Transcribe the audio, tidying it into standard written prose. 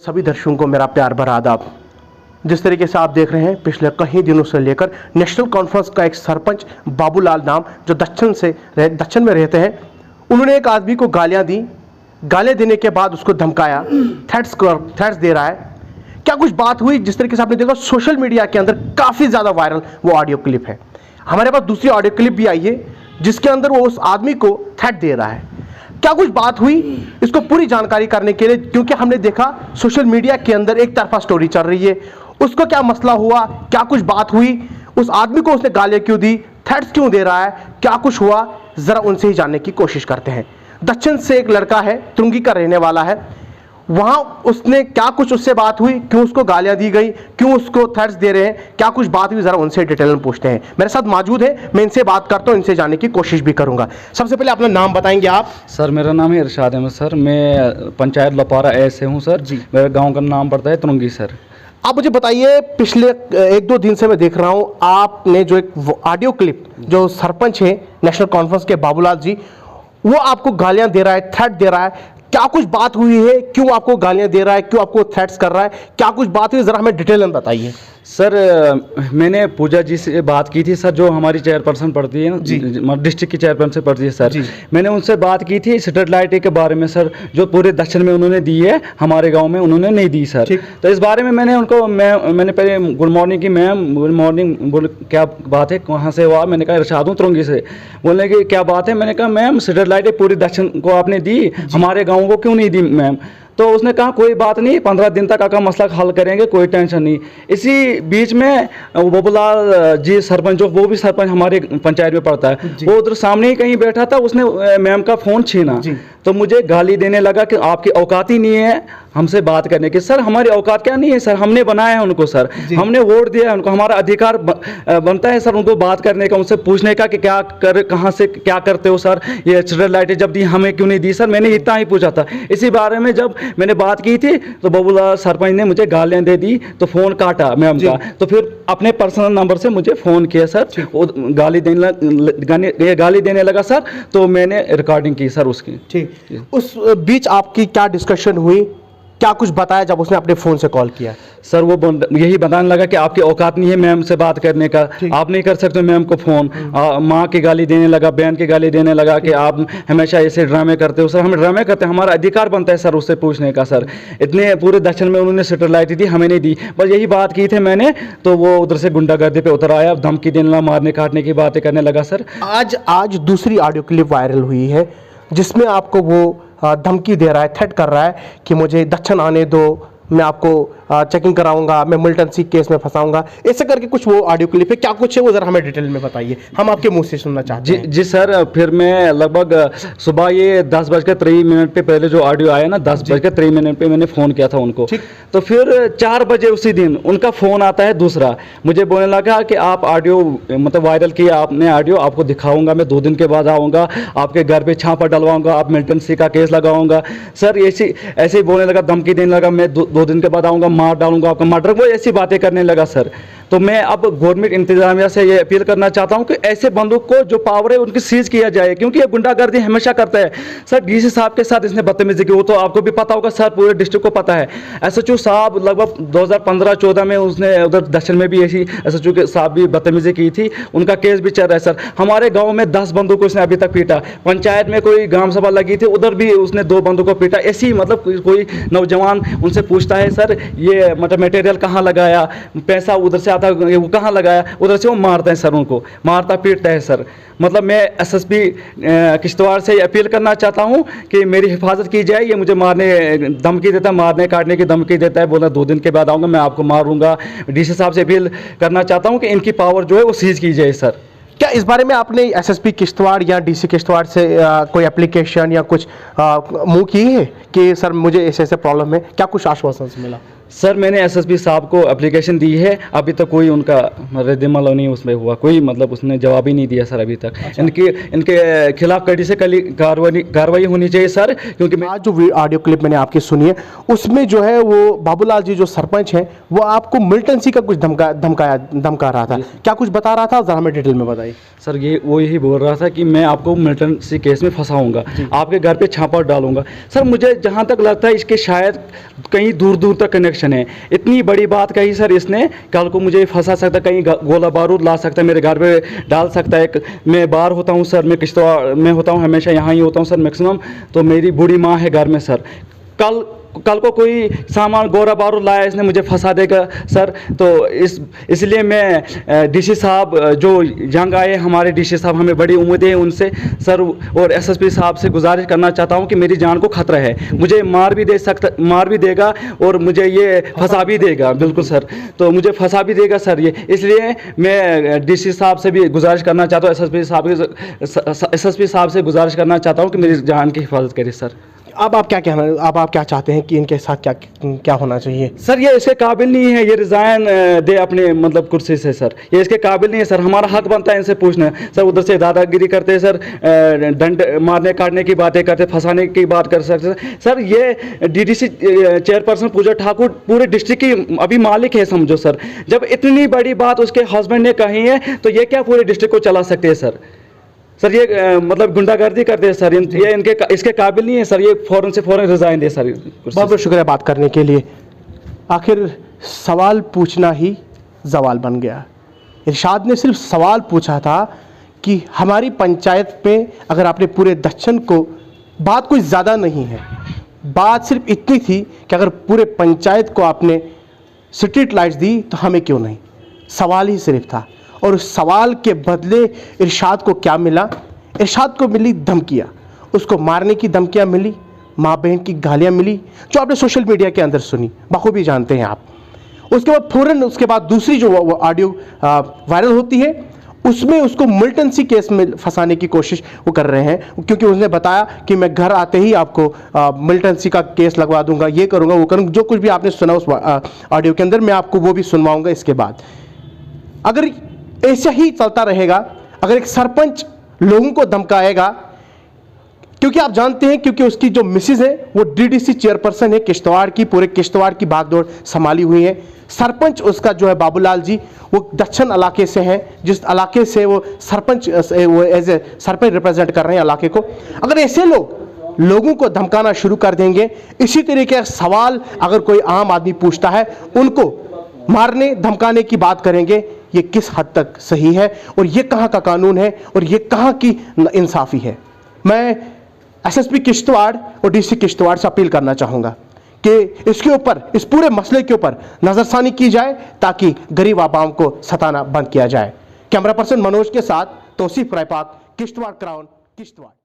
सभी दर्शकों को मेरा प्यार भरा आदाब। जिस तरीके से आप देख रहे हैं पिछले कई दिनों से लेकर नेशनल कॉन्फ्रेंस का एक सरपंच बाबूलाल नाम जो दक्षिण में रहते हैं, उन्होंने एक आदमी को गालियां दी। गालियां देने के बाद उसको धमकाया, थ्रेट्स दे रहा है। क्या कुछ बात हुई? जिस तरीके से आपने देखा सोशल मीडिया के अंदर काफ़ी ज़्यादा वायरल वो ऑडियो क्लिप है। हमारे पास दूसरी ऑडियो क्लिप भी आई है जिसके अंदर वो उस आदमी को थ्रेट दे रहा है। क्या कुछ बात हुई, इसको पूरी जानकारी करने के लिए, क्योंकि हमने देखा सोशल मीडिया के अंदर एक तरफा स्टोरी चल रही है, उसको क्या मसला हुआ, क्या कुछ बात हुई, उस आदमी को उसने गालियां क्यों दी, थ्रेट्स क्यों दे रहा है, क्या कुछ हुआ, जरा उनसे ही जानने की कोशिश करते हैं। दक्षिण से एक लड़का है, तुंगी का रहने वाला है, वहां उसने क्या कुछ उससे बात हुई, क्यों उसको गालियां दी गई, क्यों उसको थ्रेट्स दे रहे हैं, क्या कुछ बात हुई, जरा उनसे डिटेल में पूछते हैं। मेरे साथ मौजूद है, मैं इनसे बात करता हूं, इनसे जानने की कोशिश भी करूंगा। सबसे पहले अपना नाम बताएंगे आप? सर मेरा नाम है इरशाद अहमद सर, मैं पंचायत लपारा एस से हूँ सर जी। मेरे गांव का नाम पड़ता है तुरंगी सर। आप मुझे बताइए, पिछले एक दो दिन से मैं देख रहा हूं आपने जो एक ऑडियो क्लिप, जो सरपंच है नेशनल कॉन्फ्रेंस के बाबूलाल जी, वो आपको गालियां दे रहा है, थ्रेट दे रहा है। क्या कुछ बात हुई है, क्यों आपको गालियां दे रहा है, क्यों आपको थ्रेट्स कर रहा है, क्या कुछ बात हुई, जरा हमें डिटेल में बताइए। सर मैंने पूजा जी से बात की थी सर, जो हमारी चेयरपर्सन पड़ती है ना, डिस्ट्रिक्ट की चेयरपर्सन पड़ती है सर। मैंने उनसे बात की थी स्ट्रीट लाइट के बारे में सर, जो पूरे दक्षिण में उन्होंने दी है, हमारे गांव में उन्होंने नहीं दी सर। तो इस बारे में मैंने उनको मैंने पहले गुड मॉर्निंग की, मैम गुड मॉर्निंग, बोले क्या बात है, कहाँ से हुआ? मैंने कहा इरशाद हूँ तुरंगी से। बोलने की क्या बात है? मैंने कहा मैम स्ट्रीट लाइट पूरी दक्षिण को आपने दी, हमारे गाँव को क्यों नहीं दी मैम? तो उसने कहा कोई बात नहीं, 15 दिन तक का मसला हल करेंगे, कोई टेंशन नहीं। इसी बीच में बाबूलाल जी सरपंच, जो वो भी सरपंच हमारे पंचायत में पड़ता है, वो उधर सामने ही कहीं बैठा था, उसने मैम का फ़ोन छीना। तो मुझे गाली देने लगा कि आपकी औकात ही नहीं है हमसे बात करने की। सर हमारी औकात क्या नहीं है सर, हमने बनाया है उनको सर, हमने वोट दिया है उनको, हमारा अधिकार बनता है सर उनको बात करने का, उनसे पूछने का कि क्या कर, कहाँ से क्या करते हो सर, ये स्ट्रीट लाइटें जब दी हमें क्यों नहीं दी सर। मैंने इतना ही पूछा था। इसी बारे में जब मैंने बात की थी तो बाबूलाल सरपंच ने मुझे गालियाँ दे दी, तो फ़ोन काटा मैम का। तो फिर अपने पर्सनल नंबर से मुझे फ़ोन किया सर, वो गाली देने लगा सर, तो मैंने रिकॉर्डिंग की सर उसकी। ठीक, उस बीच आपकी क्या डिस्कशन हुई, क्या कुछ बताया जब उसने अपने फोन से कॉल किया? सर वो यही बताने लगा कि आपकी औकात नहीं है मैम से बात करने का, आप नहीं कर सकते मैम को फ़ोन। माँ की गाली देने लगा, बहन की गाली देने लगा कि आप हमेशा ऐसे ड्रामे करते हो। सर हम ड्रामे करते हैं, हमारा अधिकार बनता है सर उससे पूछने का सर। इतने पूरे दक्षिण में उन्होंने स्ट्रीट लाइट दी, हमें नहीं दी, बस यही बात की थी मैंने। तो वो उधर से गुंडागर्दी पे उतर आया, धमकी देने लगा, मारने काटने की बातें करने लगा सर। आज दूसरी ऑडियो क्लिप वायरल हुई है जिसमें आपको वो धमकी दे रहा है, थ्रेट कर रहा है कि मुझे दक्षिण आने दो, मैं आपको चेकिंग कराऊंगा, मैं मिल्टन केस में फंसाऊंगा, ऐसे करके कुछ वो ऑडियो क्लिप है। क्या कुछ है वो जरा हमें डिटेल में बताइए, हम आपके मुंह से सुनना चाहते हैं। जी सर, फिर मैं लगभग सुबह ये 10:23 पे पहले जो ऑडियो आया ना, 10:23 पे मैंने फ़ोन किया था उनको। तो फिर 4 बजे उसी दिन उनका फ़ोन आता है दूसरा, मुझे बोलने लगा कि आप ऑडियो मतलब वायरल किया आपने ऑडियो, आपको दिखाऊंगा, मैं 2 दिन के बाद आऊँगा, आपके घर पे छापा डलवाऊंगा, आप मिल्टन का केस लगाऊंगा। सर ऐसे ही बोलने लगा, धमकी देने लगा, मैं 2 दिन के बाद आऊँगा, मार डालूंगा आपका मर्डर, वो ऐसी बातें करने लगा सर। तो मैं अब गवर्नमेंट इंतजामिया से ये अपील करना चाहता हूँ कि ऐसे बंदूक को जो पावर है उनकी सीज किया जाए, क्योंकि ये गुंडागर्दी हमेशा करता है सर। डीसी साहब के साथ इसने बदतमीजी की, वो तो आपको भी पता होगा सर, पूरे डिस्ट्रिक्ट को पता है। एसएचओ साहब लगभग 2015-14 में उसने उधर दक्षिण में भी ऐसी एसएचओ के साहब भी बदतमीजी की थी, उनका केस भी चल रहा है सर। हमारे गाँव में 10 बंदूकों उसने अभी तक पीटा, पंचायत में कोई ग्राम सभा लगी थी उधर भी उसने 2 बंदूकों पीटा। ऐसी मतलब कोई नौजवान उनसे पूछता है सर ये मतलब मटेरियल कहाँ लगाया, पैसा उधर से आता है वो कहाँ लगाया, उधर से वो मारते हैं सर, उनको मारता पीटता है सर। मतलब मैं एसएसपी किश्तवाड़ से अपील करना चाहता हूँ कि मेरी हिफाजत की जाए। ये मुझे धमकी देता है, मारने काटने की धमकी देता है, बोला 2 दिन के बाद आऊँगा, मैं आपको मारूंगा। डीसी साहब से अपील करना चाहता हूँ कि इनकी पावर जो है वो सीज की जाए सर। क्या इस बारे में आपने एसएसपी किश्तवाड़ या डीसी किश्तवाड़ से कोई एप्लीकेशन या कुछ मुँह की है कि सर मुझे ऐसे प्रॉब्लम है? क्या कुछ आश्वासन मिला? सर मैंने एसएसपी साहब को एप्लीकेशन दी है, अभी तक कोई उनका रद्दमल नहीं उसमें हुआ, कोई मतलब उसने जवाब ही नहीं दिया सर अभी तक। इनके खिलाफ कड़ी से कड़ी कार्रवाई होनी चाहिए सर, क्योंकि आज जो ऑडियो क्लिप मैंने आपकी सुनी है उसमें जो है वो बाबूलाल जी जो सरपंच हैं वो आपको मिल्टन सी का कुछ धमका रहा था, क्या कुछ बता रहा था, जरा हमें डिटेल में बताइए। सर ये वो यही बोल रहा था कि मैं आपको मिल्टन सी केस में फंसाऊंगा, आपके घर पे छापा डालूंगा। सर मुझे जहां तक लगता है इसके शायद कहीं दूर दूर तक कनेक्शन है। इतनी बड़ी बात कही सर इसने, कल को मुझे फंसा सकता, कहीं गोला बारूद ला सकता है, मेरे घर पे डाल सकता है। मैं बाहर होता हूँ सर, मैं किश्तवाड़ में होता हूँ, हमेशा यहाँ ही होता हूँ सर मैक्सिमम, तो मेरी बूढ़ी माँ है घर में सर। कल को कोई सामान गोरा बारूद लाया इसने मुझे फंसा देगा सर। तो इसलिए मैं डीसी साहब जो यंग आए हमारे डीसी साहब, हमें बड़ी उम्मीदें हैं उनसे सर, और एसएसपी साहब से गुजारिश करना चाहता हूं कि मेरी जान को खतरा है, मुझे मार भी देगा और मुझे ये फंसा भी देगा। बिल्कुल सर, तो मुझे फंसा भी देगा सर ये, इसलिए मैं डीसी साहब से भी गुजारिश करना चाहता हूँ, एसएसपी साहब से गुजारिश करना चाहता हूँ कि मेरी जान की हिफाजत करें सर। अब आप क्या चाहते हैं कि इनके साथ क्या होना चाहिए? सर ये इसके काबिल नहीं है, ये रिजाइन दे अपने मतलब कुर्सी से सर, ये इसके काबिल नहीं है सर। हमारा हक बनता है इनसे पूछना सर। उधर से दादागिरी करते हैं सर, डंड मारने काटने की बातें करते, फंसाने की बात कर सकते सर। ये डीडीसी चेयरपर्सन पूजा ठाकुर पूरे डिस्ट्रिक्ट की अभी मालिक है समझो सर। जब इतनी बड़ी बात उसके हस्बैंड ने कही है तो ये क्या पूरे डिस्ट्रिक्ट को चला सकते हैं सर? सर ये मतलब गुंडागर्दी करते हैं सर, ये इसके काबिल नहीं है सर, ये फौरन से फौरन रिजाइन दे सर। बहुत बहुत शुक्रिया बात करने के लिए। आखिर सवाल पूछना ही सवाल बन गया। इरशाद ने सिर्फ सवाल पूछा था कि हमारी पंचायत में अगर आपने पूरे दक्षिण को, बात कोई ज़्यादा नहीं है, बात सिर्फ इतनी थी कि अगर पूरे पंचायत को आपने स्ट्रीट लाइट्स दी तो हमें क्यों नहीं, सवाल ही सिर्फ था। और उस सवाल के बदले इरशाद को क्या मिला? इरशाद को मिली धमकियाँ, उसको मारने की धमकियाँ मिली, माँ बहन की गालियाँ मिली, जो आपने सोशल मीडिया के अंदर सुनी, बखूबी जानते हैं आप। उसके बाद फ़ौरन उसके बाद दूसरी जो ऑडियो वायरल होती है उसमें उसको मिल्टन सी केस में फंसाने की कोशिश वो कर रहे हैं, क्योंकि उसने बताया कि मैं घर आते ही आपको मिल्टन सी का केस लगवा दूंगा, ये करूंगा वो करूंगा, जो कुछ भी आपने सुना उस ऑडियो के अंदर मैं आपको वो भी सुनवाऊंगा इसके बाद। अगर ऐसा ही चलता रहेगा, अगर एक सरपंच लोगों को धमकाएगा, क्योंकि आप जानते हैं क्योंकि उसकी जो मिसेज है वो डीडीसी चेयरपर्सन है किश्तवाड़ की, पूरे किश्तवाड़ की भागदौड़ संभाली हुई है। सरपंच उसका जो है बाबूलाल जी वो दक्षिण इलाके से हैं, जिस इलाके से वो सरपंच वो एज ए सरपंच रिप्रेजेंट कर रहे हैं इलाके को। अगर ऐसे लोगों को धमकाना शुरू कर देंगे, इसी तरीके का सवाल अगर कोई आम आदमी पूछता है उनको मारने धमकाने की बात करेंगे, ये किस हद तक सही है और ये कहाँ का कानून है और ये कहाँ की इंसाफी है? मैं एसएसपी किश्तवाड़ और डीसी किश्तवाड़ से अपील करना चाहूँगा कि इसके ऊपर, इस पूरे मसले के ऊपर नज़रसानी की जाए ताकि गरीब आवाम को सताना बंद किया जाए। कैमरा पर्सन मनोज के साथ तौसीफ रायपाक, किश्तवाड़ क्राउन, किश्तवाड़।